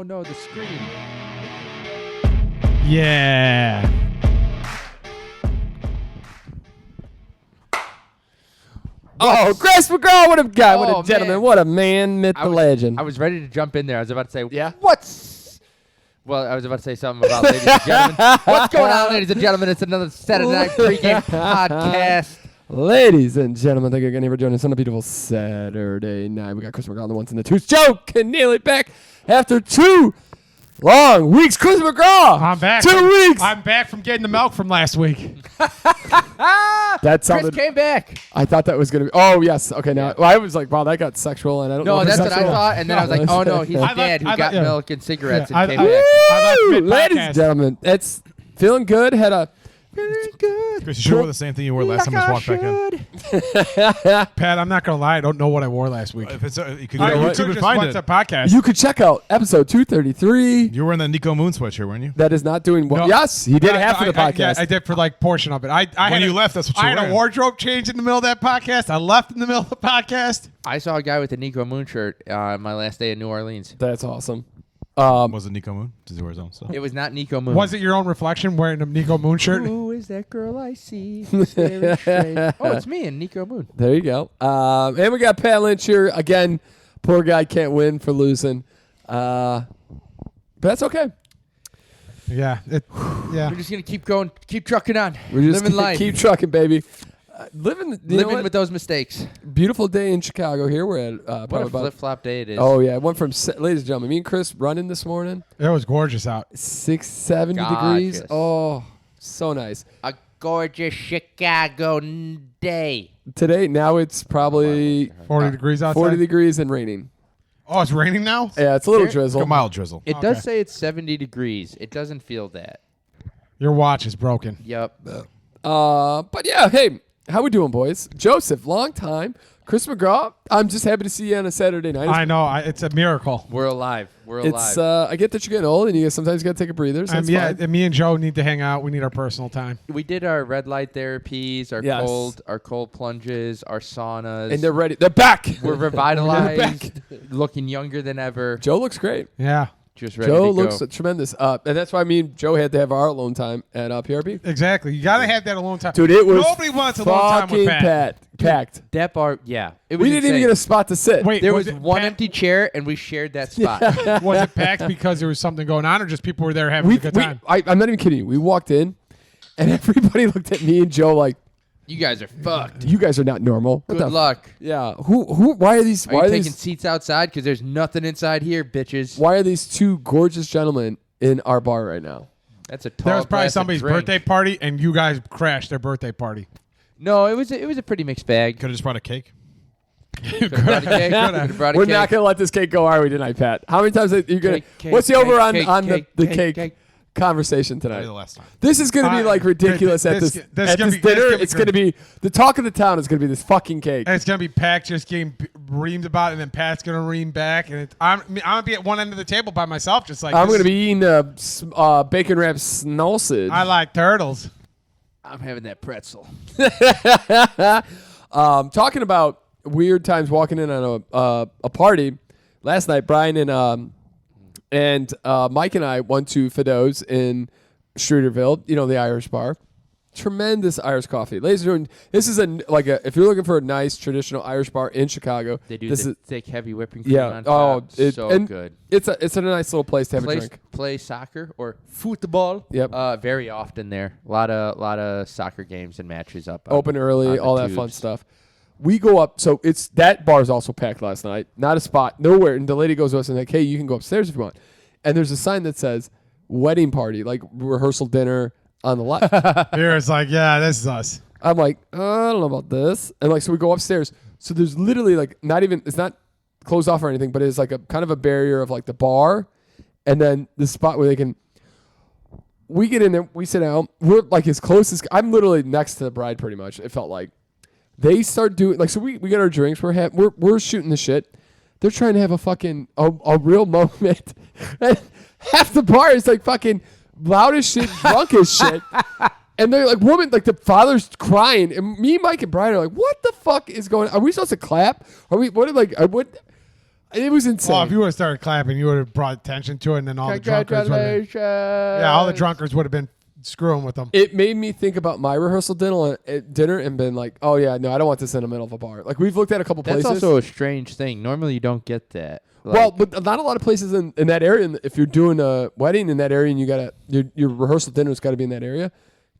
Oh, no, the screen. Yeah. Oh, Chris McGraw, what a guy, what Oh, a gentleman, man. what a man, myth, the legend. I was ready to jump in there. I was about to say, Yeah? Well, I was about to say something about ladies and gentlemen. What's going on, ladies and gentlemen? It's another Saturday Night Pregame podcast. Ladies and gentlemen, thank you again for joining us on a beautiful Saturday night. We got Chris McGraw on the ones and the twos. Joe Keneally back after 2 long weeks. Chris McGraw, I'm back. 2 weeks. I'm back from getting the milk from last week. That Chris sounded. came back. I thought that was gonna be. Oh yes. Okay. Now well, I was like, wow, that got sexual, and I don't know. No, if it's that's what I sexual. thought. And then I was like, oh, no, he's I dad thought- who I got thought- yeah. milk and cigarettes Yeah, and came I- back. left Woo! mid-podcast. Ladies and gentlemen, it's feeling good. Had a Chris, you should have worn the same thing you wore last time. Just walk back in. Pat, I'm not going to lie. I don't know what I wore last week. If it's you could All right, go you on YouTube could and just find watch it. the podcast. You could check out episode 233. You were wearing the Nico Moon sweatshirt, weren't you? That is not doing well. No. Yes, he did half of the podcast. Yeah, I did for like portion of it. I When had you a- left, that's what you I were had a wearing. wardrobe change in the middle of that podcast. I left in the middle of the podcast. I saw a guy with a Nico Moon shirt my last day in New Orleans. That's awesome. Was it Nico Moon? Does he wear his own stuff? It was not Nico Moon. Was it your own reflection wearing a Nico Moon shirt? Who is that girl I see? Staring straight? Oh, it's me and Nico Moon. There you go. And we got Pat Lynch here again. Poor guy can't win for losing. But that's okay. Yeah. Yeah. We're just gonna keep going, keep trucking on, We're just living gonna life, keep trucking, baby. Living with those mistakes. beautiful day in Chicago. Here we're at What probably a about. flip flop day it is. Oh yeah, it went from ladies and gentlemen. Me and Chris running this morning. It was gorgeous out. 70 degrees. Gorgeous. Oh, so nice. A gorgeous Chicago day. Today now it's probably 40 degrees outside. 40 degrees and raining. Oh, it's raining now? Yeah, it's a little Here- drizzle. Like a mild drizzle. It Okay. does say it's 70 degrees. It doesn't feel that. Your watch is broken. Yep. But yeah, hey, how we doing, boys? Joseph, long time. Chris McGraw, I'm just happy to see you on a Saturday night. I know. It's a miracle. We're alive. We're It's alive. I get that you're getting old and you sometimes got to take a breather. So that's Yeah, fine. and me and Joe need to hang out. We need our personal time. We did our red light therapies, Yes. our cold plunges, our saunas. And they're ready. They're back. We're They're revitalized, looking younger than ever. Joe looks great. Yeah. Just ready Joe to looks go. tremendous. And that's why me and Joe had to have our alone time at PRB. Exactly. You got to have that alone time. Dude, it was Nobody wants alone time with Pat. packed. That bar, yeah. It was We didn't even insane. get a spot to sit. Wait, There was it one Pat- empty chair, and we shared that spot. Was it packed because there was something going on, or just people were there having a good time? I'm not even kidding you. We walked in, and everybody looked at me and Joe like, You guys are fucked. "You guys are not normal." What Good the luck. Yeah. Who? Why are these? Are Why you are taking these? seats outside? Because there's nothing inside here, bitches. Why are these two gorgeous gentlemen in our bar right now? That's a tall There was probably glass of somebody's drink. birthday party, and you guys crashed their birthday party. No, it was a pretty mixed bag. Could have just brought a cake. Could've brought a cake. Could've brought a We're cake. not gonna let this cake go our way tonight, Pat. How many times are you gonna? Cake, What's the cake, over on cake, on cake, the cake, cake conversation Probably tonight? the last time. This is gonna be like ridiculous at this this at gonna this be- this dinner. gonna be It's gonna be the talk of the town. Is gonna be this fucking cake. And it's gonna be packed, just getting reamed about, and then Pat's gonna ream back, and I'm gonna be at one end of the table by myself, just like I'm this. gonna be eating bacon wrapped sausage. I like turtles. I'm having that pretzel. Talking about weird times walking in on a party. Last night, Brian and Mike and I went to Fido's in Streeterville. You know, the Irish bar. Tremendous Irish coffee, ladies and gentlemen. This is if you're looking for a nice traditional Irish bar in Chicago. They do this the is thick, heavy whipping cream yeah. on top. So and good. It's a nice little place to have a drink. Play soccer or football. Yep. Very often there. A lot of soccer games and matches up. Open early, on the all that fun tubes. stuff. We go up, so it's that bar's also packed last night. Not a spot, nowhere. And the lady goes to us and like, "Hey, you can go upstairs if you want." And there's a sign that says "wedding party," like rehearsal dinner on the left. Here it's like, yeah, this is us. I'm like, I don't know about this. And like, so we go upstairs. So there's literally like it's not closed off or anything, but it's like a kind of a barrier of like the bar, and then the spot where they can. We get in there, we sit down. We're like as close as I'm literally next to the bride, pretty much. It felt like. They start doing like so. We get our drinks. We're shooting the shit. They're trying to have a fucking a real moment. And half the bar is like fucking loud as shit, drunk as shit. And they're like, woman, like the father's crying, and me, Mike, and Brian are like, what the fuck is going on? Are we supposed to clap? Are we? What? Like, what? It was insane. Well, if you would have started clapping, you would have brought attention to it, and then all the drunkards would have been, all the drunkards would have been screwing with them. It made me think about my rehearsal dinner and been like, oh yeah, no, I don't want this in the middle of a bar. Like we've looked at a couple That's places. also a strange thing. Normally, you don't get that. Like, Well, but not a lot of places in that area. And if you're doing a wedding in that area and you gotta your rehearsal dinner's got to be in that area,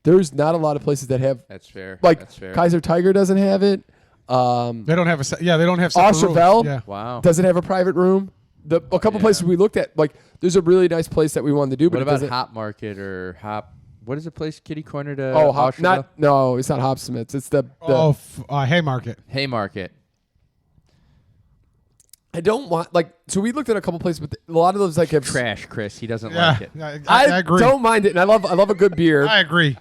there's not a lot of places that have. that's fair. Like that's fair. Kaiser Tiger doesn't have it. They don't have they don't have separate rooms. Osterveld Yeah. Wow. doesn't have a private room. A couple places we looked at, like there's a really nice place that we wanted to do. But What it about doesn't- Hop Market or Hop? What is the place? Kitty Corner to Hop, Osterveld? no, it's not Hopsmiths. It's the Haymarket. Haymarket. I don't want so we looked at a couple places, but a lot of those like have Trash, Chris. He doesn't Yeah, like it. I agree. don't mind it, and I love a good beer, I agree.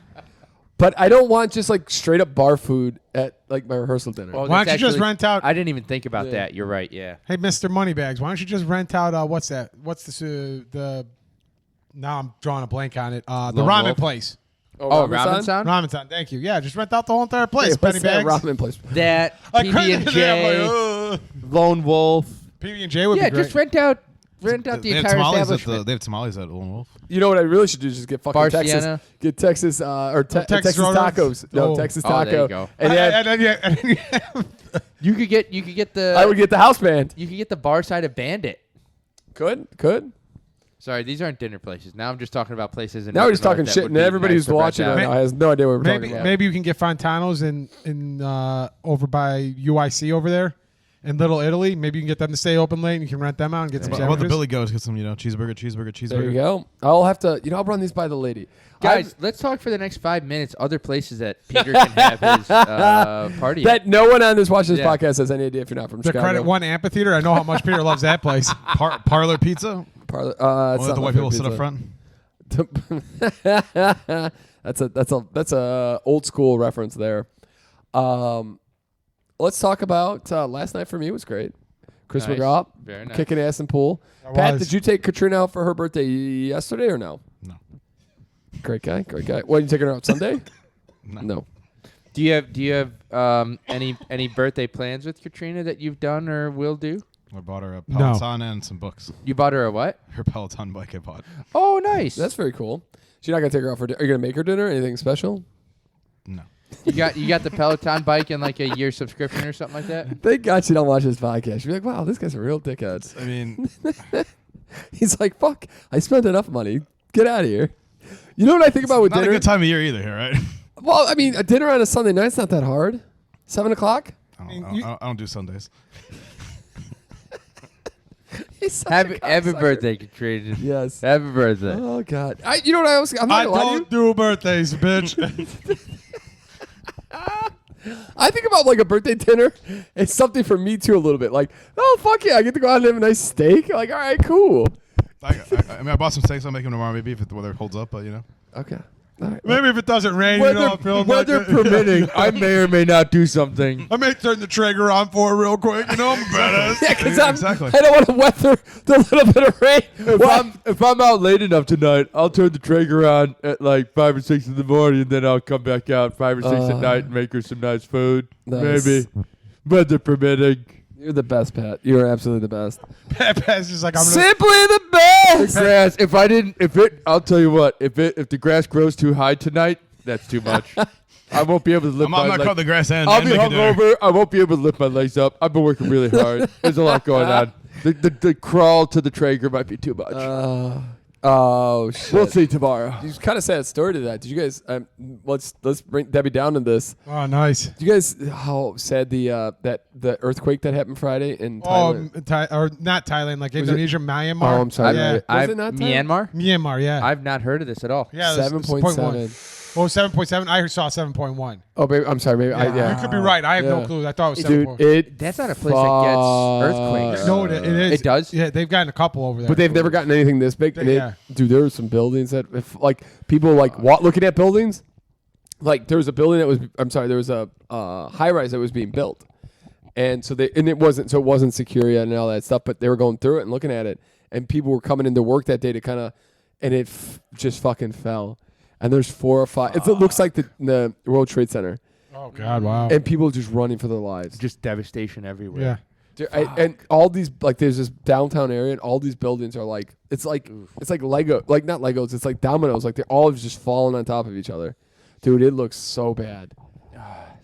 but I don't want just like straight up bar food at like my rehearsal dinner. Oh, Why that's don't you just actually- rent out? I didn't even think about Yeah. that. You're right. Yeah. Hey, Mr. Moneybags, why don't you just rent out? What's that? What's this? The now I'm drawing a blank on it. The Lone ramen Wolf? place. Oh, Ramen-san? Ramen Sound? Ramen Town. Thank you. Yeah, just rent out the whole entire place. Hey, what's Penny that bags. ramen place? That I couldn't PB and do that. I'm J, like, Lone Wolf. PB&J would Yeah, be great. just rent out the They have entire tamales at establishment. they have tamales at Lone Wolf. You know what I really should do is just get fucking Bar Texas, Sienna? get Texas Texas Texas Roadhouse? tacos. No, Oh. Texas Oh, taco. there you go. And then and then you You could get the I would get the house band. you could get the bar side of Bandit. Could. Sorry, these aren't dinner places. Now I'm just talking about places. Now we're just talking shit, and everybody who's watching right now has no idea what we're maybe talking about. maybe you can get Fontano's in over by UIC over there in Little Italy. Maybe you can get them to stay open late, and you can rent them out and get some How about the sandwiches. Billy Goats? Get some, cheeseburger. There you go. I'll have to. I'll run these by the lady. Guys, let's talk for the next 5 minutes. Other places that Peter can have his party. That no one on this watching this Yeah. podcast has any idea if you're not from The Chicago. Credit One Amphitheater. I know how much Peter loves that place. Parlor Pizza. Parlor, it's Only not the my white people favorite sit up front. pizza. that's a old school reference there. Let's talk about last night for me was great. Chris Nice. McGraw Very nice. kicking ass in pool. I Pat, was. did you take Katrina out for her birthday yesterday or no? No. Great guy. What, are you taking her out Sunday? No. Do you have any birthday plans with Katrina that you've done or will do? I bought her a Peloton and some books. You bought her a what? Her Peloton bike I bought. Oh, nice. That's very cool. She's not gonna take her out for dinner. Are you gonna make her dinner? Anything special? No. you got the Peloton bike and like a year subscription or something like that. Thank God she don't watch this podcast. She'd be like, wow, this guy's a real dickhead. I mean, He's like, fuck, I spent enough money. Get out of here. You know what I think about with not a dinner? good time of year either here, right? Well, I mean, a dinner on a Sunday night's not that hard. 7 o'clock? I don't do Sundays. He's such a Happy cocksucker. birthday, Katrina. Yes. Happy birthday. Oh, God. You know what I'm not I gonna lie to you. don't do birthdays, bitch. I think about like a birthday dinner. It's something for me too a little bit. Like, oh, fuck yeah, I get to go out and have a nice steak. Like, all right, cool. I bought some steaks. I'll make them tomorrow, maybe if the weather holds up. But Okay. All right. Maybe if it doesn't rain, you know, I'm feeling like it. permitting, I may or may not do something. I may turn the Traeger on for it real quick. You know, I'm badass. Yeah, because Exactly. I don't want to weather the little bit of rain. If I'm out late enough tonight, I'll turn the Traeger on at like 5 or 6 in the morning, and then I'll come back out 5 or 6 at night and make her some nice food. Nice. Maybe, weather permitting. You're the best, Pat. You're absolutely the best. Pat's just like, I'm gonna. Simply the best. Grass. I'll tell you what. If the grass grows too high tonight, that's too much. I won't be able to lift I'm my not legs. cutting the grass and I'll and be making dinner. hungover. I won't be able to lift my legs up. I've been working really hard. There's a lot going on. The crawl to the Traeger might be too much. Oh shit. We'll see tomorrow. You kind of sad story to that. Did you guys? Let's bring Debbie down in this. Oh, nice. Did you guys? How sad the earthquake that happened Friday in Oh, Thailand? or not Thailand, like Was it- Indonesia, Myanmar. Oh, I'm sorry. Yeah, Was it not Thailand? Myanmar? Myanmar. Yeah. I've not heard of this at all. yeah. It's 7.7. Oh, 7.7. I saw 7.1. Oh, baby, I'm sorry. Maybe Yeah. You could be right. I have no Yeah. clue. I thought it was Dude, 7.1. That's not a place that gets earthquakes. No, it is. It does? Yeah, they've gotten a couple over there. But they've never gotten anything this big. And Yeah. dude, there were some buildings that, if like people like looking at buildings, like there was a building that was, there was a high rise that was being built, and so it wasn't secure yet and all that stuff. But they were going through it and looking at it, and people were coming into work that day to kind of, and it just fucking fell. And there's 4 or 5. It looks like the World Trade Center, Oh God! Wow. and people just running for their lives. Just devastation everywhere. Yeah. And all these like there's this downtown area and all these buildings are like it's like Lego, like not Legos, it's like dominoes, like they're all just falling on top of each other. Dude, it looks so bad.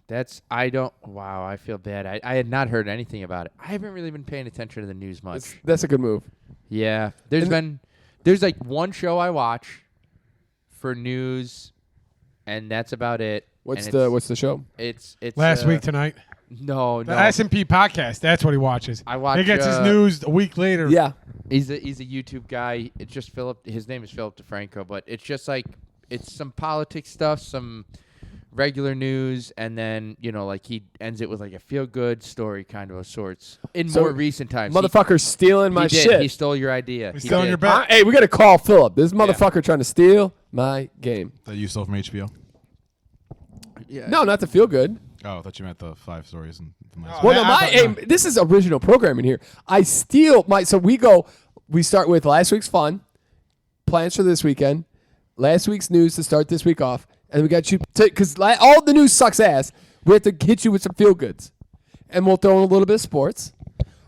I feel bad. I had not heard anything about it. I haven't really been paying attention to the news much. That's a good move. Yeah. There's like one show I watch for news, and that's about it. What's the show? It's Last week tonight. No. The S&P podcast. That's what he watches. I watch. He gets his news a week later. Yeah. He's a YouTube guy. It's just Philip. His name is Philip DeFranco, but it's just like it's some politics stuff, some regular news, and then like he ends it with like a feel-good story kind of sorts. In more recent times, motherfucker's stealing my shit. He stole your idea. He's stealing your bet. Hey, we gotta call Philip. This motherfucker trying to steal my game. That you stole from HBO? Yeah. No, not the feel good. Oh, I thought you meant the 5 stories. Well, no, this is original programming here. I steal so we start with last week's fun, plans for this weekend, last week's news to start this week off, and we got you, because all the news sucks ass, we have to hit you with some feel goods. And we'll throw in a little bit of sports.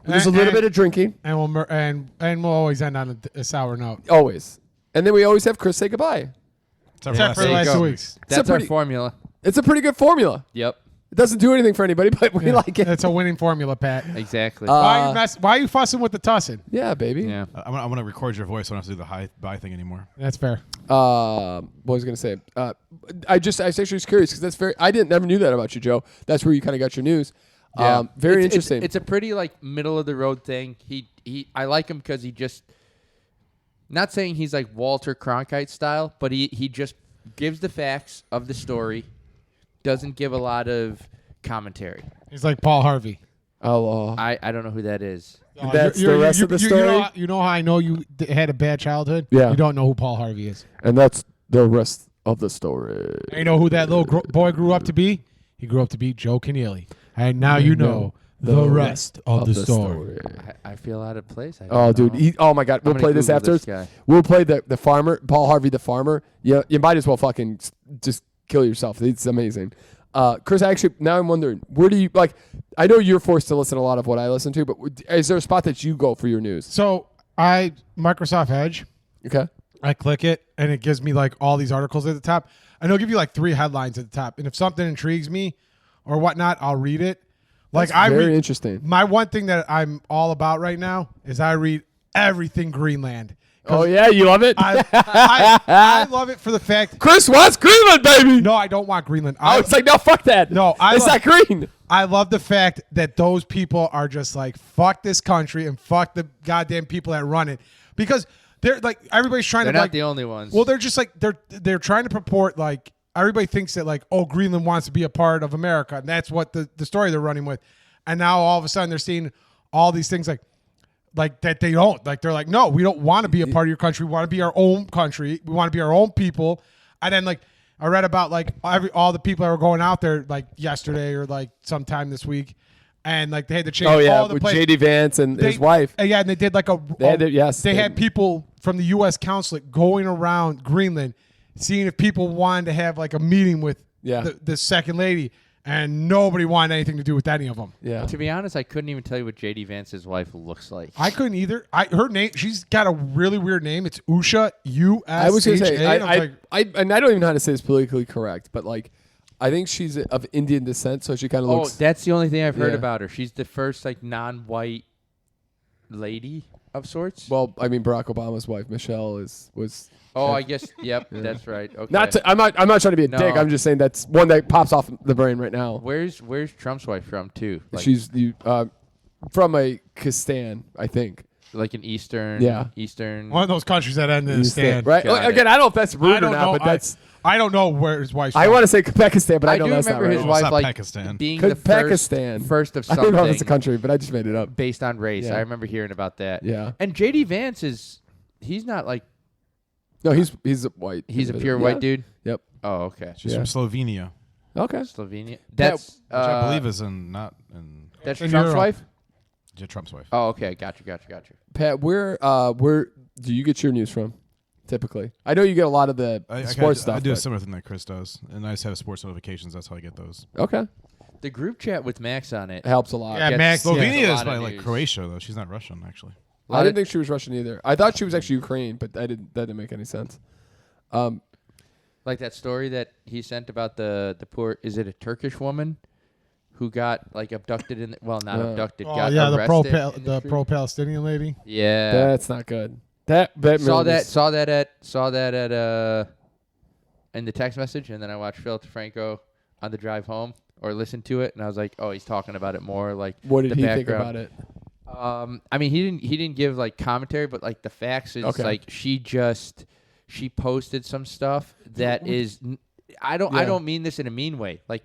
There's a little bit of drinking. And we'll always end on a sour note. Always. And then we always have Chris say goodbye. Except for the last 2 weeks. That's our formula. It's a pretty good formula. Yep. It doesn't do anything for anybody, but we like it. It's a winning formula, Pat. Exactly. Why are you fussing with the tussing? Yeah, baby. Yeah. I'm gonna record your voice. So I don't have to do the hi bye thing anymore. That's fair. What was I going to say? I actually was curious because I never knew that about you, Joe. That's where you kind of got your news. Yeah. Very interesting. It's a pretty like middle of the road thing. I like him because he just, not saying he's like Walter Cronkite style, but he just gives the facts of the story, doesn't give a lot of commentary. He's like Paul Harvey. Oh, I don't know who that is. That's the rest of the story. You know how I know you had a bad childhood? Yeah. You don't know who Paul Harvey is. And that's the rest of the story. And you know who that little boy grew up to be? He grew up to be Joe Keneally. And now you know the rest of the story. I feel out of place. Dude. Oh, my God. We'll play this after. We'll play the farmer, Paul Harvey the farmer. Yeah, you might as well fucking just kill yourself. It's amazing. Chris, actually, now I'm wondering, where do you, like, I know you're forced to listen to a lot of what I listen to, but is there a spot that you go for your news? So, Microsoft Edge. Okay. I click it, and it gives me, like, all these articles at the top. And it'll give you, like, 3 headlines at the top. And if something intrigues me or whatnot, I'll read it. Like, That's very interesting. My one thing that I'm all about right now is I read everything Greenland. Oh, yeah? You love it? I love it for the fact. Chris wants Greenland, baby. No, I don't want Greenland. It's like, no, fuck that. No, it's not green. I love the fact that those people are just like, fuck this country and fuck the goddamn people that run it. Because they're like, everybody's trying they're to. They're not like, the only ones. Well, they're just like, they're trying to purport like, everybody thinks that like, oh, Greenland wants to be a part of America. And that's what the story they're running with. And now all of a sudden they're seeing all these things like that they don't. Like they're like, no, we don't want to be a part of your country. We want to be our own country. We want to be our own people. And then like I read about like all the people that were going out there like yesterday or like sometime this week, and like they had to change. all the with places. JD Vance and his wife. Yeah, and they did like they had people from the U.S. consulate going around Greenland, seeing if people wanted to have like a meeting with the second lady. And nobody wanted anything to do with any of them. Yeah. To be honest, I couldn't even tell you what J.D. Vance's wife looks like. I couldn't either. Her name, she's got a really weird name. It's Usha, U-S-H-A. I was going to say, and I don't even know how to say this politically correct, but like, I think she's of Indian descent, so she kind of looks. Oh, that's the only thing I've heard about her. She's the first like non-white lady of sorts. Well, I mean, Barack Obama's wife, Michelle, was. Oh, I guess. Yep, that's right. Okay. I'm not trying to be a dick. I'm just saying that's one that pops off the brain right now. Where's Trump's wife from too? Like, she's from a Kistan, I think. Like an Eastern. One of those countries that end in a stand. Right. Again, I don't know if that's rude or not, but that's. I don't know where his wife's from. I want to say Pakistan, but I know that's not right. I do remember his wife like Pakistan. being the first of something. I don't know if it's a country, but I just made it up. Based on race. Yeah. I remember hearing about that. Yeah. And J.D. Vance he's not like. No, he's white. He's a pure white dude? Yep. Oh, okay. She's from Slovenia. Okay. Slovenia. That's which I believe is not in. That's in Trump's Europe. wife? Yeah, Trump's wife. Oh, okay. Got you. Pat, where do you get your news from? typically. I know you get a lot of the sports stuff. I do a but- similar thing that Chris does, and I just have sports notifications. That's how I get those. Okay. The group chat with Max on it. It helps a lot. Yeah, Gets- Max. Gets Slovenia a is lot by of like news. Croatia though. She's not Russian actually. I didn't think she was Russian either. I thought she was actually Ukraine, but that didn't make any sense. Like that story that he sent about the poor, is it a Turkish woman who got like abducted not abducted, Oh got yeah, arrested in the street? pro-Palestinian lady. Yeah. That's not good. That saw really that at in the text message, and then I watched Phil DeFranco on the drive home or listened to it, and I was like, oh, he's talking about it more like What did the he background. think about it? I mean, he didn't give like commentary, but like the facts is Okay. like she posted some stuff that is I don't mean this in a mean way. Like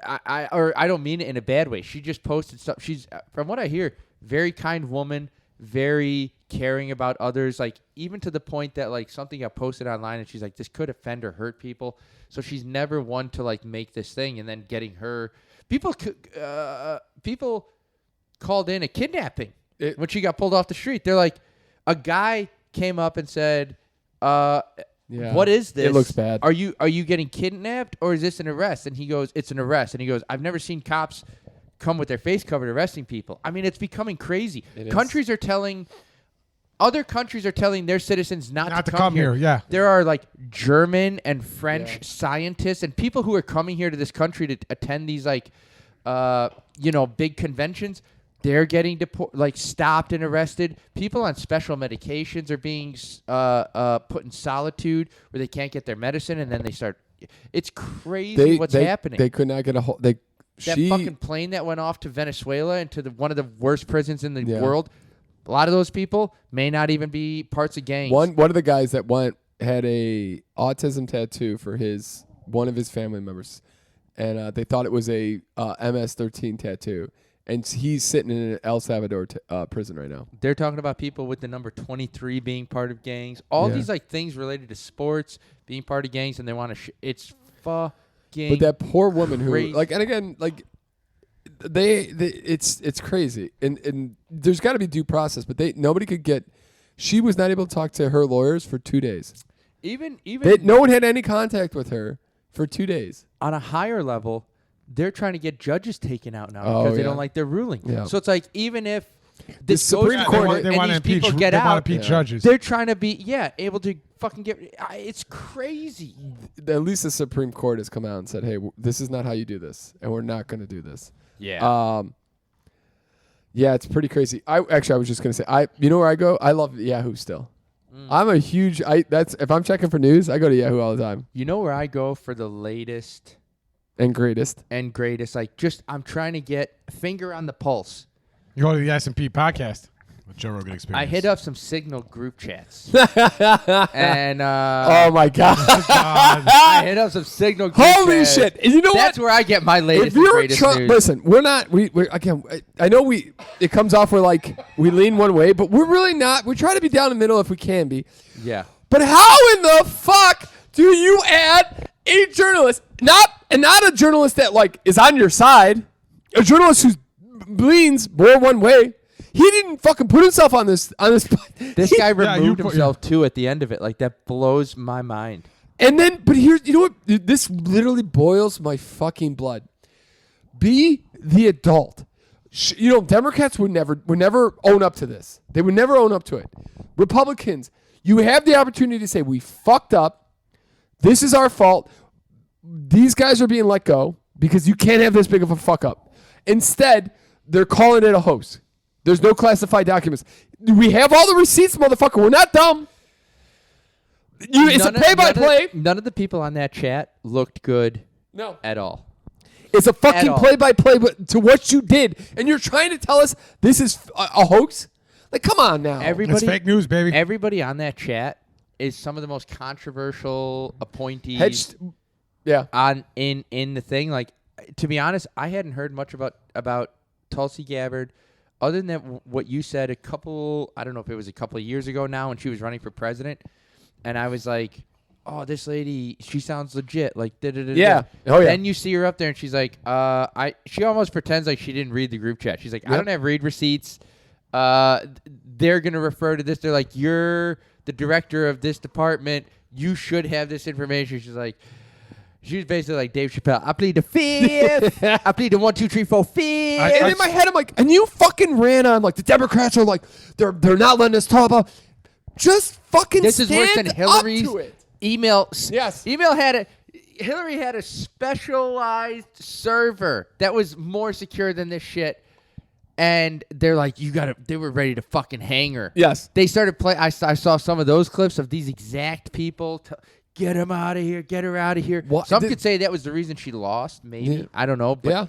I don't mean it in a bad way. She just posted stuff. She's, from what I hear, very kind woman, very caring about others, like even to the point that like something got posted online and she's like, this could offend or hurt people. So she's never one to like make this thing, and then getting her people called in a kidnapping when she got pulled off the street. They're like, a guy came up and said, Yeah. what is this? It looks bad. Are you getting kidnapped, or is this an arrest? And he goes, it's an arrest. And he goes, I've never seen cops come with their face covered arresting people. I mean, it's becoming crazy. It is. Other countries are telling their citizens not to come here. Yeah. There are like German and French scientists and people who are coming here to this country to attend these like, big conventions. They're getting stopped and arrested. People on special medications are being put in solitude where they can't get their medicine, and then they start. It's crazy what's happening. They could not get a hold. That fucking plane that went off to Venezuela and to one of the worst prisons in the world. A lot of those people may not even be parts of gangs. One of the guys that had a autism tattoo for one of his family members, and they thought it was a MS-13 tattoo, and he's sitting in an El Salvador prison right now. They're talking about people with the number 23 being part of gangs. All these like things related to sports being part of gangs, and they want to. It's fucking. But that poor woman who crazy. and again it's crazy, and there's got to be due process, but nobody could get. She was not able to talk to her lawyers for 2 days. Even No one had any contact with her for 2 days. on a higher level, they're trying to get judges taken out now Oh, because they yeah. don't like their ruling. Yeah. So it's like, even if The this Supreme goes Court- to court they and want to these impeach. people get They want out, to impeach judges. they're trying to be able to fucking get. It's crazy. At least the Supreme Court has come out and said, "Hey, this is not how you do this, and we're not going to do this." Yeah. Yeah, it's pretty crazy. I was just gonna say, you know where I go? I love Yahoo still. I'm a huge. If I'm checking for news, I go to Yahoo all the time. You know where I go for the latest And greatest. and greatest? Like, I'm trying to get a finger on the pulse. You go to the S&P podcast. With Joe Rogan experience. I hit up some Signal group chats, and Oh my god! I hit up some Signal group Holy chats. shit! And you know That's what? where I get my latest If and you're greatest news. listen, we're not. We again. I know it comes off where like we lean one way, but we're really not. We try to be down the middle if we can be. Yeah. But how in the fuck do you add a journalist, not a journalist that like is on your side, a journalist who leans more one way? He didn't fucking put himself on this. This guy removed you put- himself too at the end of it. Like, that blows my mind. And then, but here's, you know what? This literally boils my fucking blood. Be the adult. Democrats would never own up to this. They would never own up to it. Republicans, you have the opportunity to say, we fucked up. This is our fault. These guys are being let go because you can't have this big of a fuck up. Instead, they're calling it a hoax. There's no classified documents. We have all the receipts, motherfucker. We're not dumb. It's a play-by-play. None of the people on that chat looked good No. at all. It's a fucking all. play-by-play to what you did. And you're trying to tell us this is a hoax? Like, come on now. It's fake news, baby. Everybody on that chat is some of the most controversial appointees in the thing. Like, to be honest, I hadn't heard much about Tulsi Gabbard, other than that, what you said I don't know if it was a couple of years ago now when she was running for president, and I was like, oh, this lady, she sounds legit. Like, da-da-da-da. Yeah. Oh, yeah. Then you see her up there, and she's like, she almost pretends like she didn't read the group chat. She's like, I don't have read receipts. They're going to refer to this. They're like, the director of this department. You should have this information. She was basically like Dave Chappelle. I plead the fifth. I plead the 1, 2, 3, 4, fifth. And in my head, I'm like, and you fucking ran on like the Democrats are like they're not letting us talk about. Just fucking. This is worse than Hillary's up to it. email. Yes. Hillary had a specialized server that was more secure than this shit. And they're like, they were ready to fucking hang her. Yes. They started playing. I saw some of those clips of these exact people. Get him out of here. Get her out of here. Some could say that was the reason she lost. Maybe. Yeah. I don't know. But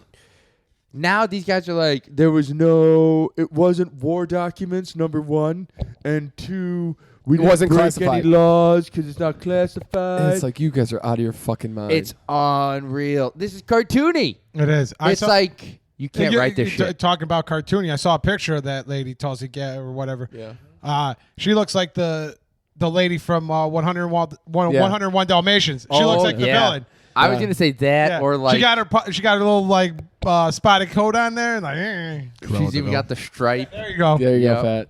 now these guys are like, it wasn't war documents, number 1. And 2, we didn't wasn't break classified. any laws because it's not classified. And it's like, you guys are out of your fucking mind. It's unreal. This is cartoony. It is. It's like, you can't write this shit. Talking about cartoony, I saw a picture of that lady, Tulsi Gabbard or whatever. Yeah. She looks like the lady from 101 Dalmatians. She looks like the villain. I was gonna say that, or like she got a little like spotted coat on there, and like she's even got the stripe. there you go. There you go, Fat.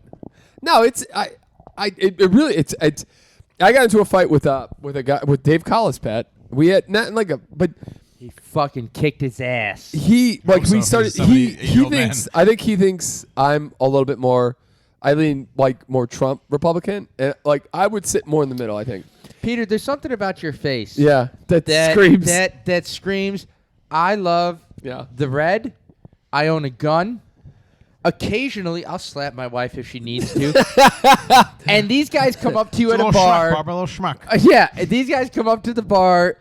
No, it really I got into a fight with a guy with Dave Collis, Pat. We had not like but He fucking kicked his ass. he like so. we He's started. a He 78-year-old thinks. man. I think he thinks I'm a little bit more. I lean like more Trump Republican, and like I would sit more in the middle. I think. Peter, there's something about your face. Yeah, that screams. That screams. I love the red. I own a gun. Occasionally, I'll slap my wife if she needs to. And these guys come up to you at a bar. A little schmuck. Yeah, these guys come up to the bar.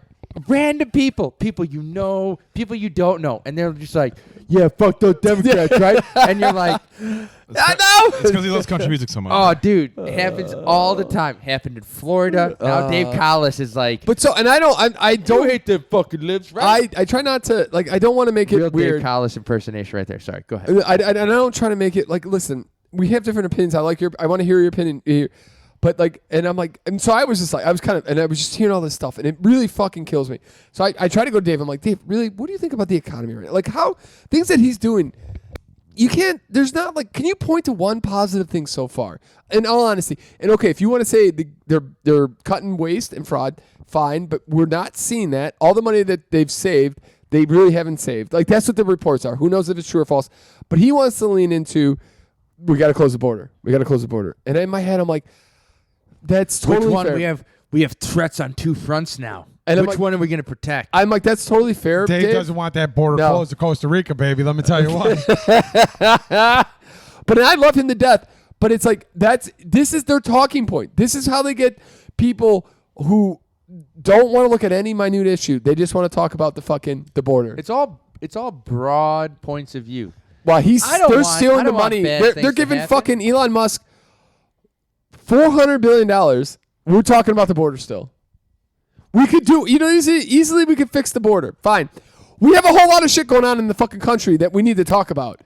Random people you know, people you don't know, and they're just like, "Yeah, fuck those Democrats," right? And you're like, "I know." It's because he loves country music so much. Oh, dude, it happens all the time. Happened in Florida. Now Dave Collis is like, But so, and I don't hate them fucking lips, right? I try not to like. I don't want to make it Real weird. Dave Collis impersonation right there. Sorry, go ahead. I don't try to make it like. Listen, we have different opinions. I want to hear your opinion here. But like, and I'm like, and so I was just like, I was just hearing all this stuff, and it really fucking kills me. So I try to go to Dave. I'm like, Dave, really, what do you think about the economy right now? Like, how things that he's doing, you can't. There's not like, can you point to one positive thing so far? In all honesty, and okay, if you want to say they're cutting waste and fraud, fine, but we're not seeing that. All the money that they've saved, they really haven't saved. Like that's what the reports are. Who knows if it's true or false? But he wants to lean into, we got to close the border. We got to close the border. And in my head, I'm like. That's totally Which one? fair. We have threats on 2 fronts now. And I'm which like- one are we going to protect? I'm like, that's totally fair. Dave doesn't want that border No. closed to Costa Rica, baby. Let me tell you what. But I love him to death. But it's like this is their talking point. This is how they get people who don't want to look at any minute issue. They just want to talk about the border. It's all broad points of view. Well, they're I stealing the don't want money. bad They're things to giving happen. fucking Elon Musk $400 billion. We're talking about the border still. We could easily we could fix the border. Fine. We have a whole lot of shit going on in the fucking country that we need to talk about.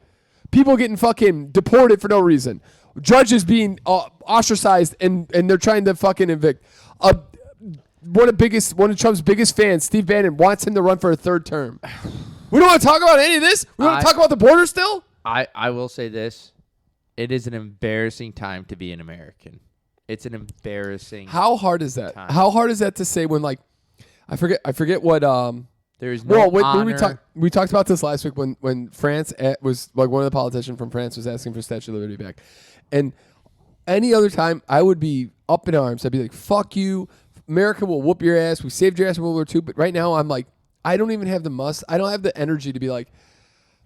People getting fucking deported for no reason. Judges being ostracized and they're trying to fucking evict. One of Trump's biggest fans, Steve Bannon, wants him to run for a 3rd term. We don't want to talk about any of this. We want to talk about the border still. I will say this. It is an embarrassing time to be an American. It's an embarrassing. How hard is that? time. How hard is that to say when like I forget what There is no honor. we talked about this last week when France was like one of the politicians from France was asking for Statue of Liberty back, and any other time I would be up in arms. I'd be like, "Fuck you, America will whoop your ass. We saved your ass in World War II." But right now I'm like, I don't even have I don't have the energy to be like,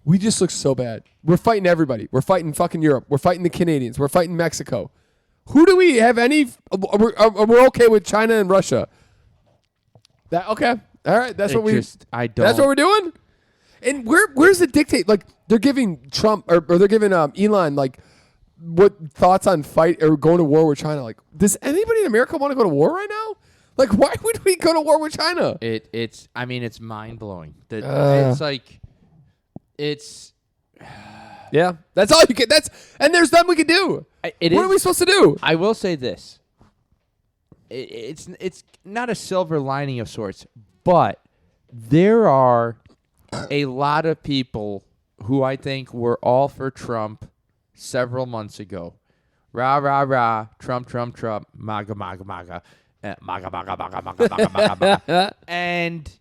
we just look so bad. We're fighting everybody. We're fighting fucking Europe. We're fighting the Canadians. We're fighting Mexico. Who do we have any? We're okay with China and Russia. Okay. All right. That's what we. I don't. That's what we're doing. And where's the dictate? Like they're giving Trump or they're giving Elon like what thoughts on fight or going to war with China? Like, does anybody in America want to go to war right now? Like, why would we go to war with China? It's mind blowing. It's like it's. Yeah, that's all you can. And there's nothing we can do. What are we supposed to do? I will say this. It's not a silver lining of sorts, but there are a lot of people who I think were all for Trump several months ago, Rah, rah, rah. Trump, Trump, Trump. MAGA, MAGA, MAGA. MAGA, MAGA, MAGA, MAGA, MAGA, MAGA, MAGA. And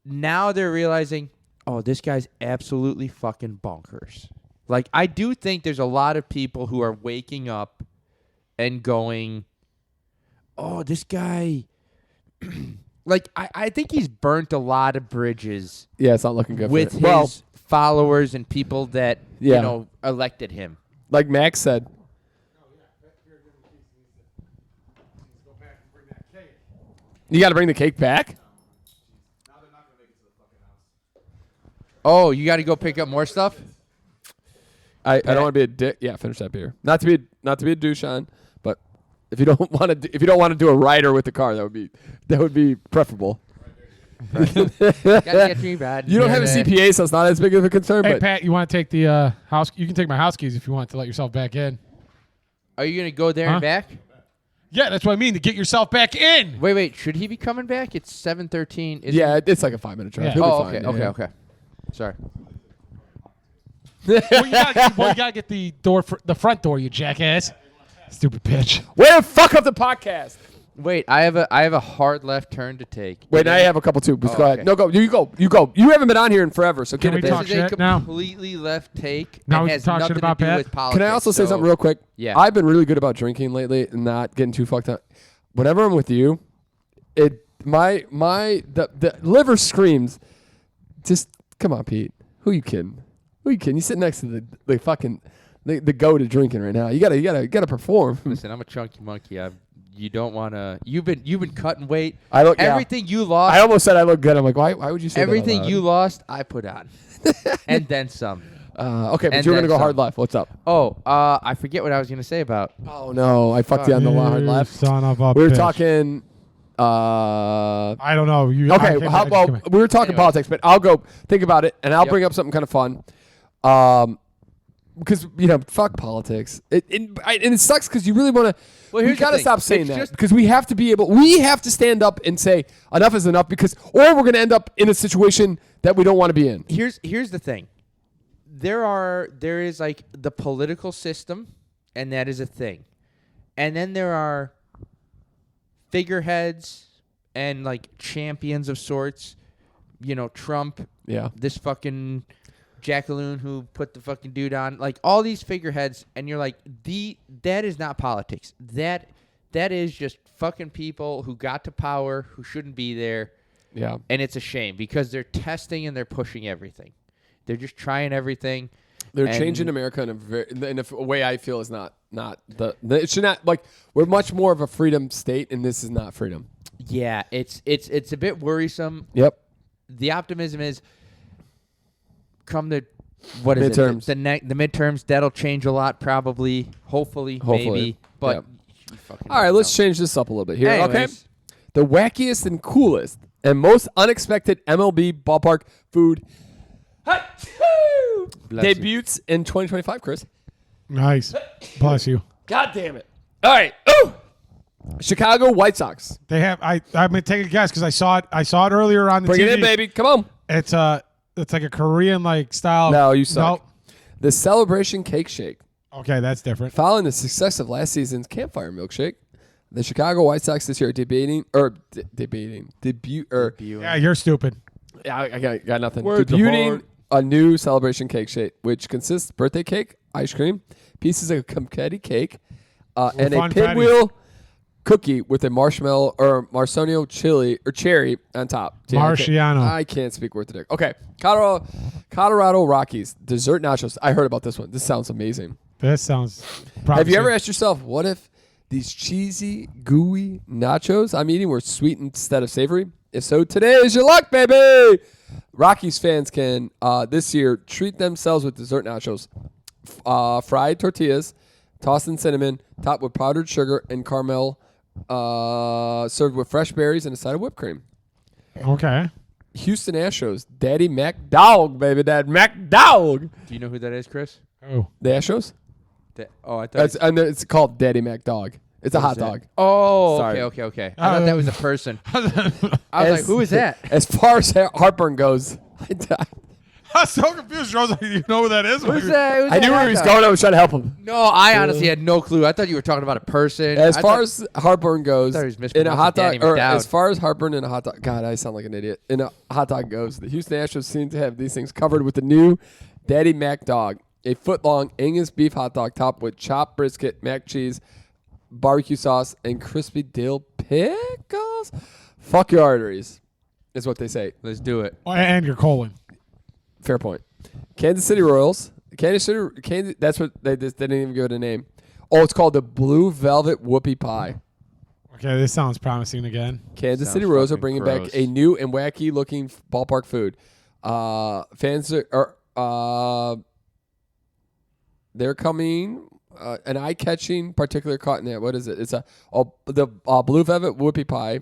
now they're realizing, oh, this guy's absolutely fucking bonkers. Like, I do think there's a lot of people who are waking up and going, oh, this guy... Like, I think he's burnt a lot of bridges Yeah, it's not looking good with for his followers and people that, Yeah. elected him. Like Max said. You got to bring the cake back? Oh, you got to go pick up more stuff? I don't want to be a dick. Yeah, finish that beer. Not to be a douche on, but if you don't want to do a rider with the car, that would be preferable. Gotta get me bad. You don't have a CPA, so it's not as big of a concern. Hey, but Pat, you want to take the house? You can take my house keys if you want to let yourself back in. Are you gonna go there and back? Yeah, that's what I mean, to get yourself back in. Wait. Should he be coming back? It's 7:13. yeah, it's like a 5-minute drive. Yeah. He'll be Oh, fine. okay. Yeah. Okay. Sorry. Well, you gotta get the door, the front door, you jackass. Stupid bitch. Way to fuck up the podcast. Wait, I have a hard left turn to take. Wait, I have a couple too. But go okay. ahead. No, go. You go. You haven't been on here in forever, so Can get we it. talk This is a shit now? completely left take. Now and we can has talk shit nothing about to do Pat? with politics. Can I also say so- something real quick? Yeah. I've been really good about drinking lately and not getting too fucked up. Whenever I'm with you, the liver screams. Just come on, Pete. Who you kidding? You sit next to the fucking the go to drinking right now. You gotta perform. Listen, I'm a chunky monkey. You don't want to. You've been cutting weight. I look everything you lost. I almost said I look good. I'm like, why would you say everything that out you loud? lost, I put on, and then some. Okay, but and you were gonna then go some. hard left. What's up? Oh, I forget what I was gonna say about. Oh no, I fucked you on the hard You left. Son of a We were bitch. talking. I don't know. Okay, we were talking Anyway. politics, but I'll go think about it, and I'll Yep. bring up something kind of fun. Because fuck politics. And it sucks because you really want to. Well, we here's the gotta thing. stop saying It's that just- because we have to stand up and say enough is enough or we're gonna end up in a situation that we don't want to be in. Here's the thing. There is like the political system, and that is a thing, and then there are figureheads and like champions of sorts. Trump. Yeah. This fucking Jackaloon who put the fucking dude on, like all these figureheads, and you're like, that is not politics. That is just fucking people who got to power who shouldn't be there. Yeah. And it's a shame because they're testing and they're pushing everything. They're just trying everything. They're And- changing America in a way I feel is not it should not, like, we're much more of a freedom state, and this is not freedom. Yeah, it's a bit worrisome. Yep. The optimism is come the what is Midterms. it? The midterms, that'll change a lot probably, hopefully. Maybe. But Yep. you fucking All right, never let's know. change this up a little bit here. Okay. Anyways. The wackiest and coolest and most unexpected MLB ballpark food Bless you. debuts in 2025, Chris. Nice. Bless you. God damn it. All right. Ooh. Chicago White Sox. They have. I'm gonna take a guess because I saw it earlier on the Bring TV. it in, baby. Come on. It's like a Korean like style. No, you suck. Nope. The Celebration Cake Shake. Okay, that's different. Following the success of last season's Campfire Milkshake, the Chicago White Sox this year are debut. Yeah, you're stupid. Yeah, I got nothing. Word to Debuting heart. a new celebration cake shake, which consists of birthday cake, ice cream, pieces of confetti cake, and a fun pinwheel cookie with a marshmallow or Marciano chili or cherry on top. See, Marciano. I can't speak word today. Okay, Colorado Rockies dessert nachos. I heard about this one. This sounds amazing. This sounds. Have you ever promising. asked yourself, what if these cheesy, gooey nachos I'm eating were sweet instead of savory? If so, today is your luck, baby. Rockies fans can this year treat themselves with dessert nachos, fried tortillas, tossed in cinnamon, topped with powdered sugar and caramel, served with fresh berries and a side of whipped cream. Okay. Houston Astros, Daddy Mac Dog, baby, Dad Mac Dog. Do you know who that is, Chris? Oh. The Astros? I thought. It's called Daddy Mac Dog. It's a hot is that? dog. Oh, Sorry. okay. I thought that was a person. I was like, who is that? As far as heartburn goes, I'm so confused. I was like, you know who that is? Who's that? Who's I knew that where hot he was dog? going. I was trying to help him. No, I honestly had no clue. I thought you were talking about a person. As I far thought- as heartburn goes, thought he was in a mispronouncing hot dog, Danny or McDowd. as far as heartburn in a hot dog, God, I sound like an idiot. In a hot dog goes, the Houston Astros seem to have these things covered with the new Daddy Mac dog, a foot-long Angus beef hot dog topped with chopped brisket, mac cheese, barbecue sauce, and crispy dill pickles. Fuck your arteries, is what they say. Let's do it. And your colon. Fair point. Kansas City Royals. Kansas. That's what they didn't even give it a name. Oh, it's called the Blue Velvet Whoopie Pie. Okay, this sounds promising again. Kansas Sounds City Royals are fucking bringing gross. back a new and wacky looking ballpark food. Fans they're coming. An eye-catching particular caught in there. What is it? It's the Blue Velvet Whoopie Pie.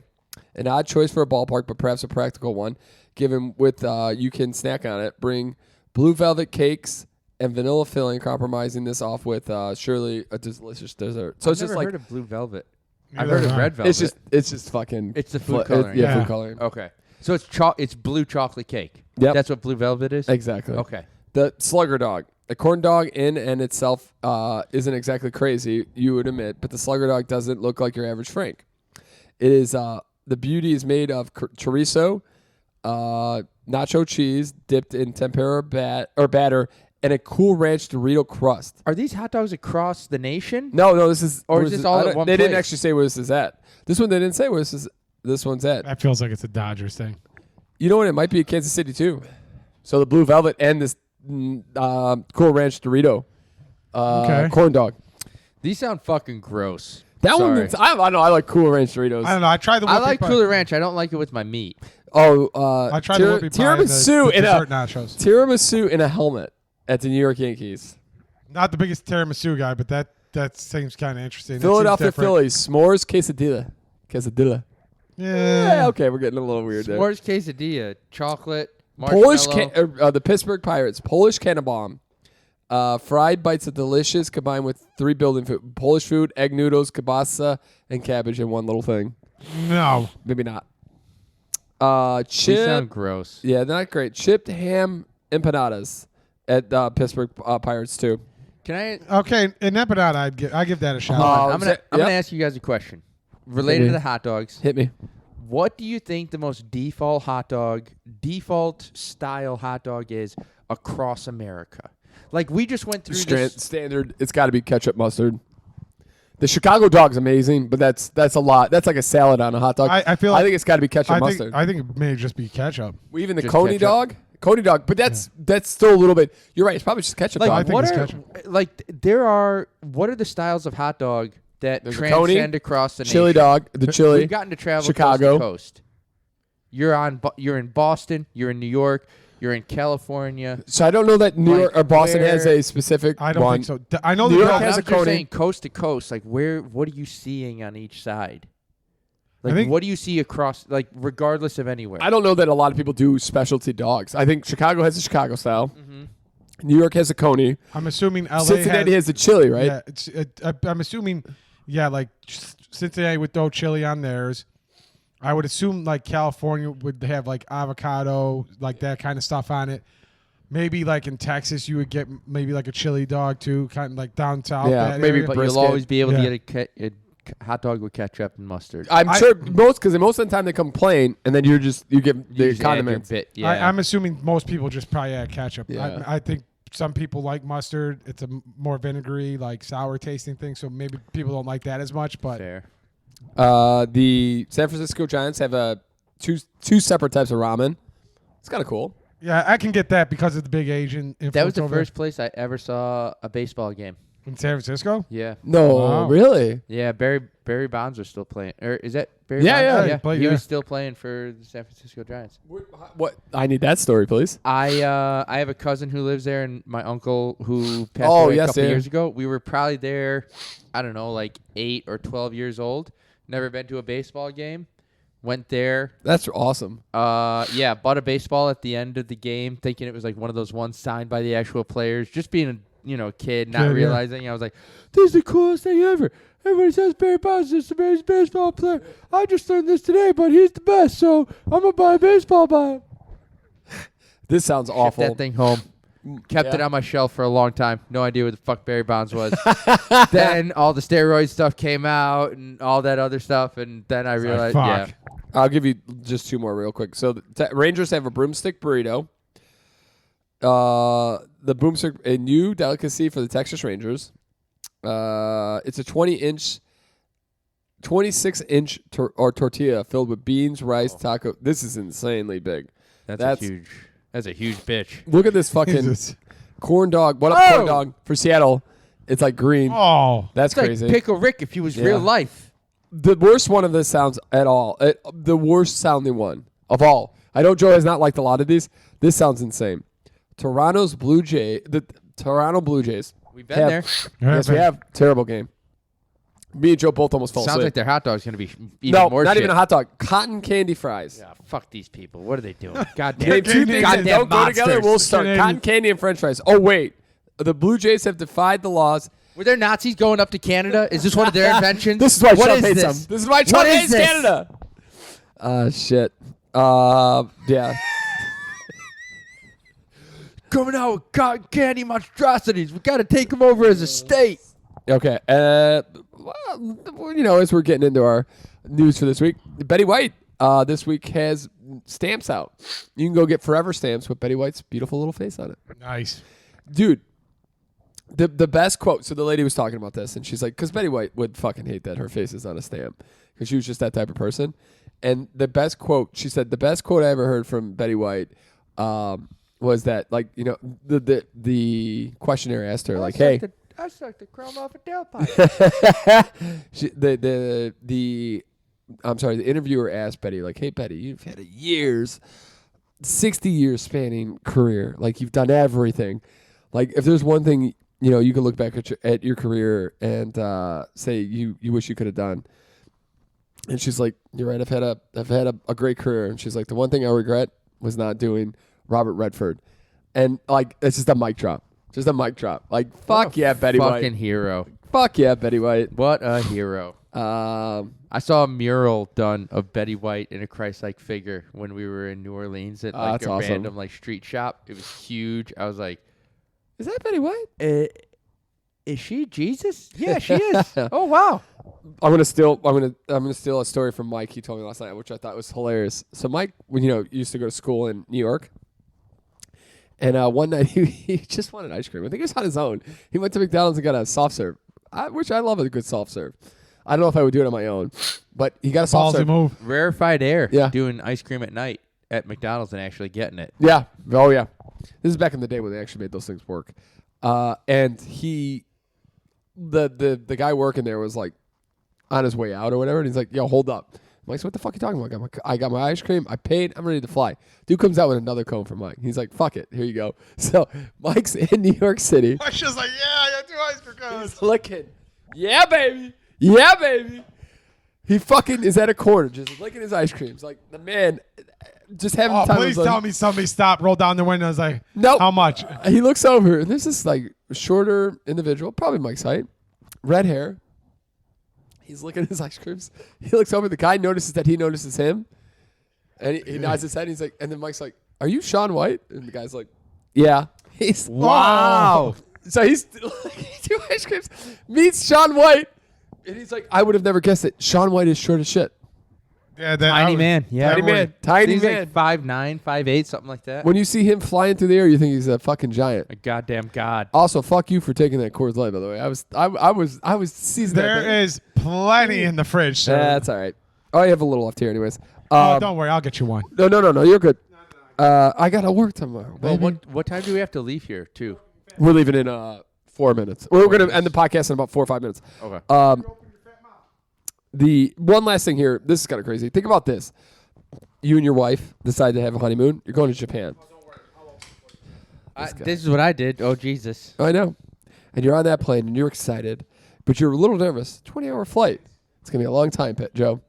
An odd choice for a ballpark, but perhaps a practical one. Given with you can snack on it. Bring blue velvet cakes and vanilla filling, compromising this off with surely a delicious dessert. So I've it's just never like heard of blue velvet. I've Neither heard of have I. red velvet. it's just fucking. It's the food fl- coloring. yeah, Yeah. food coloring. Okay. So it's blue chocolate cake. Yep. That's what blue velvet is? Exactly. Okay. The Slugger Dog. The corn dog in and itself isn't exactly crazy, you would admit, but the Slugger Dog doesn't look like your average Frank. It is the beauty is made of chorizo, nacho cheese dipped in tempura batter, and a Cool Ranch Dorito crust. Are these hot dogs across the nation? No, this is Or where is this it- all I at don't- one They didn't place? actually say where this is at. This one they didn't say where this one's at. That feels like it's a Dodgers thing. You know what? It might be Kansas City too. So the Blue Velvet and this Cool Ranch Dorito Okay. corn dog. These sound fucking gross. That Sorry. one, I know. I like Cool Ranch Doritos. I don't know. I tried the. I Whoopie like pie. Cooler Ranch. I don't like it with my meat. Oh, I tried the Whoopie pie. and tiramisu the in a dessert nachos. tiramisu in a helmet at the New York Yankees. Not the biggest tiramisu guy, but that seems kind of interesting. That seems Philadelphia different. Phillies s'mores quesadilla. Yeah. Yeah, okay, we're getting a little weird there. S'mores quesadilla, chocolate, Polish marshmallow. the Pittsburgh Pirates Polish Cannabomb. Fried bites of delicious combined with 3 building food: Polish food, egg noodles, kielbasa, and cabbage in one little thing. No. Maybe not. These sound Chip. gross. Yeah, not great. Chipped ham empanadas at Pittsburgh Pirates too. Can I? Okay, in empanada, I give that a shot. Hold on. Oh, I'm gonna yep. ask you guys a question related Hit to me. the hot dogs. Hit me. What do you think the most default style hot dog is across America? Like we just went through this. Standard. It's got to be ketchup mustard. The Chicago dog's amazing, but that's a lot. That's like a salad on a hot dog. I feel like I think it's got to be ketchup mustard. I think it may just be ketchup. Even the Just Coney ketchup. dog, but that's still a little bit. You're right. It's probably just ketchup Like I dog. think what it's are ketchup. what are the styles of hot dog that There's a Coney, transcend across the Chili nation? dog, the chili. We've gotten to travel Chicago. coast to coast. You're in Boston. You're in New York. You're in California. So I don't know that New Like, York or Boston has where- a specific I don't one. think so. I know New the York dog has I'm a just Coney. saying coast to coast. Like what are you seeing on each side? I Like think- what do you see across? Like regardless of anywhere. I don't know that a lot of people do specialty dogs. I think Chicago has a Chicago style. Mm-hmm. New York has a Coney. I'm assuming LA Cincinnati has has the chili, right? Yeah, I'm assuming, like Cincinnati would throw chili on theirs. I would assume like California would have like avocado, like that kind of stuff on it. Maybe like in Texas you would get maybe like a chili dog too, kind of like down south. Yeah, that maybe area. But brisket. you'll always be able Yeah. to get a hot dog with ketchup and mustard. I'm sure most of the time they come plain, and then you get You the just add your condiments. bit. Yeah. I'm assuming most people just probably add ketchup. Yeah. I think some people like mustard. It's a more vinegary, like sour tasting thing. So maybe people don't like that as much. But Fair. The San Francisco Giants have two separate types of ramen. It's kind of cool. yeah, I can get that because of the big Asian influence. That was the over first place I ever saw a baseball game. in San Francisco. Yeah. No, Wow. really? Yeah, Barry Bonds was still playing. Or is that Barry Yeah, Bonds? yeah, he played He there. was still playing for the San Francisco Giants. What? I need that story, please. I have a cousin who lives there, and my uncle who passed Oh, away a yes, couple yeah. years ago. We were probably there, I don't know, like 8 or 12 years old. Never been to a baseball game. Went there. That's awesome. Yeah, bought a baseball at the end of the game, thinking it was like one of those ones signed by the actual players. Just being a kid, not Kid, yeah. realizing. I was like, this is the coolest thing ever. Everybody says Barry Bonds is the best baseball player. I just learned this today, but he's the best, so I'm gonna buy a baseball by him. This sounds Shipped awful. that thing home. Kept Yeah. it on my shelf for a long time. No idea what the fuck Barry Bonds was. Then all the steroid stuff came out and all that other stuff, and then I realized, fuck. yeah. I'll give you just two more real quick. So the Rangers have a broomstick burrito. The broomstick, a new delicacy for the Texas Rangers. It's a 26-inch tortilla filled with beans, rice, taco. This is insanely big. That's a huge bitch. Look at this fucking Jesus. corn dog. What up, corn dog? For Seattle, it's like green. Oh. That's It's like crazy. Pickle Rick if he was real life. The worst one of this sounds at all. The worst sounding one of all. I know Joe has not liked a lot of these. This sounds insane. The Toronto Blue Jays. We've been there. Yes, we have. Terrible game. Me and Joe both almost fell Sounds asleep. like their hot dog's going to be even No, more not shit. even a hot dog. Cotton candy fries. Yeah, fuck these people. What are they doing? Goddamn. Name two things that goddamn don't go together. monsters. We'll start. Canadian. Cotton candy and french fries. Oh, wait. The Blue Jays have defied the laws. Were there Nazis going up to Canada? Is this one of their inventions? This is why What Trump is hates this? them. This is why Trump What is hates this? Canada. Shit. Yeah. Coming out with cotton candy monstrosities. We got to take them over as a state. Okay. Well, as we're getting into our news for this week, Betty White this week has stamps out. You can go get forever stamps with Betty White's beautiful little face on it. Nice. Dude, the best quote. So the lady was talking about this, and she's like, because Betty White would fucking hate that her face is on a stamp, because she was just that type of person. And the best quote, she said, the best quote I ever heard from Betty White was that, like, the questionnaire asked her, like, hey. I sucked the chrome off a tailpipe. The interviewer asked Betty, like, hey, Betty, you've had 60 years spanning career. Like, you've done everything. Like, if there's one thing, you can look back at your career and say you wish you could have done. And she's like, you're right. I've had a great career. And she's like, the one thing I regret was not doing Robert Redford. And, like, it's just a mic drop. Just a mic drop. Like, fuck yeah, Betty White. Fucking hero. Fuck yeah, Betty White. What a hero. I saw a mural done of Betty White in a Christ-like figure when we were in New Orleans at like that's a awesome. random like street shop. It was huge. I was like, Is that Betty White? is she Jesus? Yeah, she is. Oh wow. I'm gonna steal a story from Mike. He told me last night, which I thought was hilarious. So Mike, when used to go to school in New York, and one night he just wanted ice cream. I think he was on his own. He went to McDonald's and got a soft serve, which I love a good soft serve. I don't know if I would do it on my own, but he got a soft Ballsy serve. move. Rarefied air. Yeah. Doing ice cream at night at McDonald's and actually getting it. Yeah. Oh yeah. This is back in the day when they actually made those things work. And the guy working there was like on his way out or whatever, and he's like, "Yo, hold up." I'm like, "So what the fuck are you talking about? I got my ice cream. I paid. I'm ready to fly." Dude comes out with another cone for Mike. He's like, "Fuck it. Here you go." So Mike's in New York City. I was just like, yeah, I got 2 ice cream cones. He's looking. Yeah, baby. Yeah, baby. He fucking is at a corner just licking his ice creams. Like, the man just having Oh, time. please tell me somebody stopped, rolled down the window. I was like, Nope. how much? He looks over, and there's this like shorter individual, probably Mike's height, red hair. He's licking his ice creams. He looks over. The guy notices that he notices him, and he nods his head. And he's like, and then Mike's like, "Are you Sean White?" And the guy's like, "Yeah." He's Wow. So he's licking 2 ice creams. Meets Sean White, and he's like, "I would have never guessed it. Sean White is short as shit. Yeah, Tiny man. Yeah. Tiny man. Tiny He's man. like 5'9", 5'8", something like that. When you see him flying through the air, you think he's a fucking giant." A goddamn god. Also, fuck you for taking that Coors Light, by the way. I was seizing that thing. There is plenty in the fridge, sir. That's all right. Oh, I have a little left here, anyways. Oh, don't worry, I'll get you one. No, you're good. I gotta work tomorrow. Well, Baby. what time do we have to leave here too? We're leaving in 4 minutes. We're gonna end the podcast in about 4 or 5 minutes. Okay. The one last thing here. This is kind of crazy. Think about this. You and your wife decide to have a honeymoon. You're going to Japan. This is what I did. Oh Jesus. I know. And you're on that plane and you're excited, but you're a little nervous. 20-hour flight. It's gonna be a long time, Joe.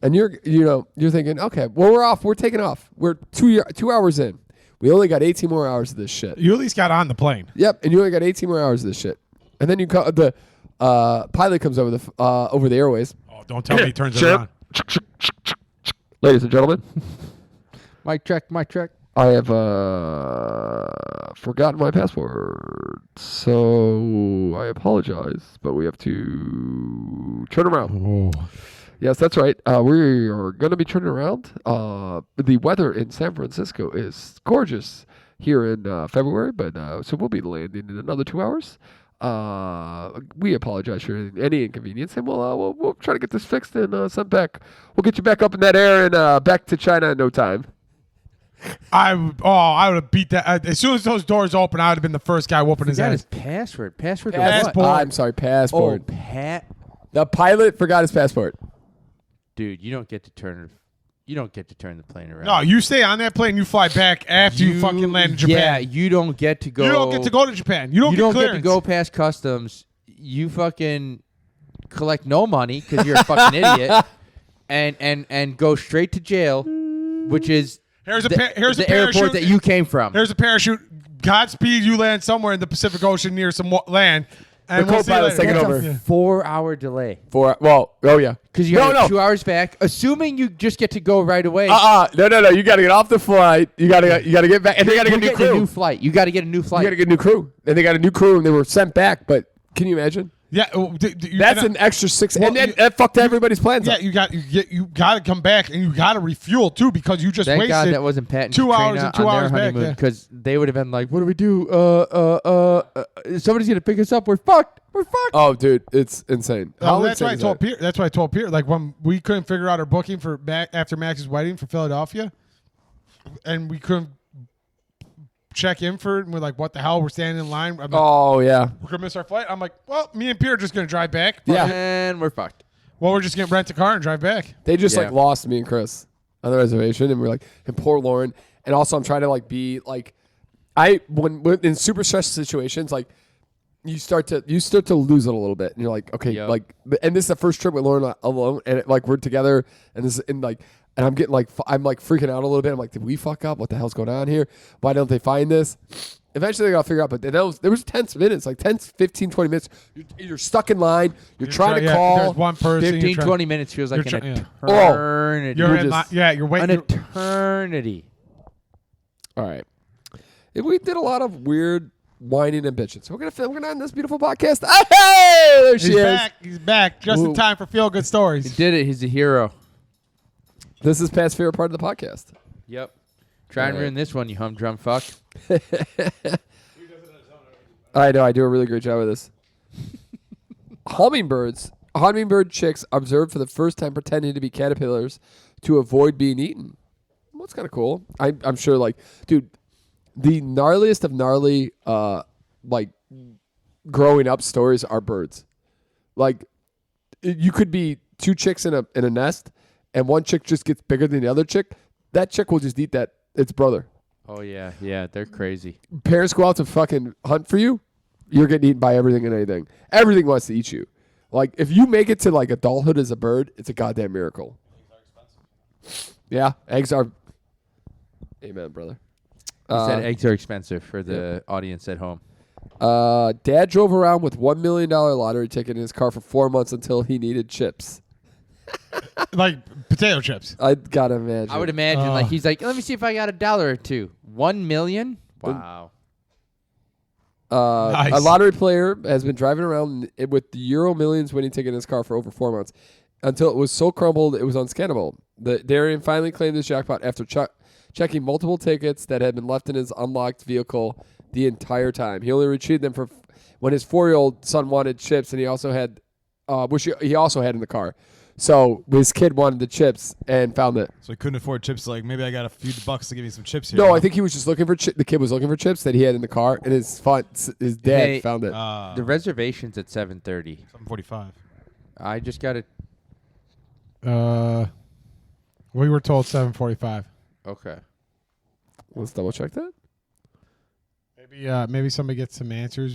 And you're thinking, okay, well, we're off. We're taking off. We're 2 hours in. We only got 18 more hours of this shit. You at least got on the plane. Yep, and you only got 18 more hours of this shit. And then the pilot comes over the airways. Oh, don't tell me he turns it on. Ladies and gentlemen, Mic check. Mic check. I have forgotten my password, so I apologize. But we have to turn around. Oh. Yes, that's right. We are going to be turning around. The weather in San Francisco is gorgeous here in February, but so we'll be landing in another 2 hours. We apologize for any inconvenience, and we'll try to get this fixed and sent back. We'll get you back up in that air and back to China in no time. I would have beat that. As soon as those doors open, I would have been the first guy whooping his Forgot ass. his password. Password to Passport. what? I'm sorry, passport. Oh, The pilot forgot his passport. Dude, you don't get to turn the plane around. No, you stay on that plane. You fly back after you fucking land in Japan. Yeah, you don't get to go. You don't get to go to Japan. You don't get clearance. Get to go past customs. You fucking collect no money because you're a fucking idiot, and go straight to jail, which is Here's a the parachute airport that you came from. Here's a parachute. Godspeed. You land somewhere in the Pacific Ocean near some land. And The we'll see you co-pilot's later. taking What's over. up? 4-hour delay. Yeah. Because you got 2 hours back, assuming you just get to go right away. No. You got to get off the flight. You got to get back, and they got to get a new crew. a new flight. You got to get a new flight. You got to get a new crew, and they got a new crew, and they were sent back. But can you imagine? Yeah, That's an extra 6, Well, and that fucked everybody's plans Yeah, up. you got to come back and you got to refuel too because you just Thank wasted God that wasn't Pat and 2 hours Katrina and 2 on hours their back. honeymoon Yeah. because they would have been like, "What do we do? Somebody's gonna pick us up. We're fucked. We're fucked." Oh, dude, it's insane. How That's why I insane is told that? Pierre. That's why I told Pierre. Like when we couldn't figure out our booking for after Max's wedding for Philadelphia, and we couldn't check in for it. And we're like, "What the hell? We're standing in line. I'm like, Oh yeah, we're gonna miss our flight." I'm like, "Well, me and Pierre are just gonna drive back." Yeah. And we're fucked. Well, we're just gonna rent a car and drive back. they just Yeah. like lost me and Chris on the reservation, and we're like, and poor Lauren. And also, I'm trying to like be like, when in super stressful situations, like you start to lose it a little bit, and you're like, okay, Yep. like, and this is the first trip with Lauren alone, and like we're together, and this and like. And I'm getting like, I'm like freaking out a little bit. I'm like, did we fuck up? What the hell's going on here? Why don't they find this? Eventually they got to figure out. But there was 10 minutes, like 10, 15, 20 minutes. You're stuck in line. You're trying to call. There's one person. 15, you're 20 minutes feels like you're an try- eternity. You're We're in just- line. Yeah, you're waiting. An eternity. All right. We did a lot of weird whining and bitching. So we're gonna end this beautiful podcast. Hey, there she He's is. back. He's back. Just in Ooh. time for feel good He stories. did it. He's a hero. This is Pat's favorite part of the podcast. Yep. Try and All right. ruin this one, you humdrum fuck. I know. I do a really great job with this. Hummingbird chicks observed for the first time pretending to be caterpillars to avoid being eaten. Well, that's kind of cool. I'm sure, like, dude, the gnarliest of gnarly, like, growing up stories are birds. Like, you could be two chicks in a nest, and one chick just gets bigger than the other chick. That chick will just eat its brother. Oh, yeah. Yeah, they're crazy. Parents go out to fucking hunt for you, you're getting eaten by everything and anything. Everything wants to eat you. Like, if you make it to, like, adulthood as a bird, it's a goddamn miracle. Yeah, eggs are... Amen, brother. He said eggs are expensive for the audience at home. Dad drove around with $1 million lottery ticket in his car for 4 months until he needed chips. Like potato chips. I gotta imagine. I would imagine, like, he's like, let me see if I got $1 or $2. 1 million? Wow. Nice. A lottery player has been driving around with the Euro Millions winning ticket in his car for over 4 months until it was so crumbled it was unscannable. The Darian finally claimed his jackpot after checking multiple tickets that had been left in his unlocked vehicle the entire time. He only retrieved them for when his 4-year-old son wanted chips, and he also had, which he also had in the car. So his kid wanted the chips and found it. So he couldn't afford chips. Like, maybe I got a few bucks to give me some chips here. No, I think he was just looking for the kid was looking for chips that he had in the car, and his dad Hey, found it. The reservation's at 7:30. 7:45. I just got it. We were told 7:45. Okay. Let's double check that. Maybe somebody gets some answers.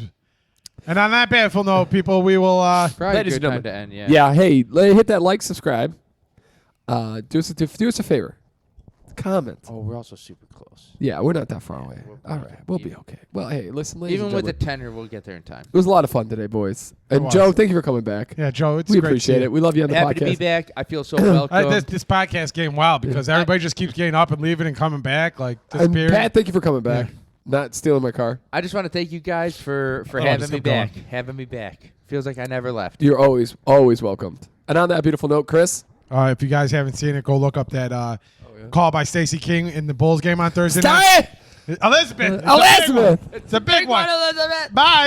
And on that bateful note, people, we will. Probably a Ladies good and time to end, yeah. Yeah, hey, hit that like, subscribe. Do us a favor. Comment. Oh, we're also super close. Yeah, we're not that far away. We're All right, we'll be okay. Well, hey, listen, ladies Even and with the gentlemen, tenor, we'll get there in time. it was a lot of fun today, boys. And was. Joe, thank you for coming back. Yeah, Joe, it's We great appreciate to see it. We love you on the Happy to be podcast. back. I feel so welcome. This podcast game wild because everybody just keeps getting up and leaving and coming back, like And disappearing. Pat, thank you for coming back. Yeah. Not stealing my car. I just want to thank you guys for Oh, having just me keep going. back. Having me back. Feels like I never left. You're always welcomed. And on that beautiful note, Chris. If you guys haven't seen it, go look up that call by Stacey King in the Bulls game on Thursday Stop night. it! Elizabeth! Elizabeth! It's a big one. Bye.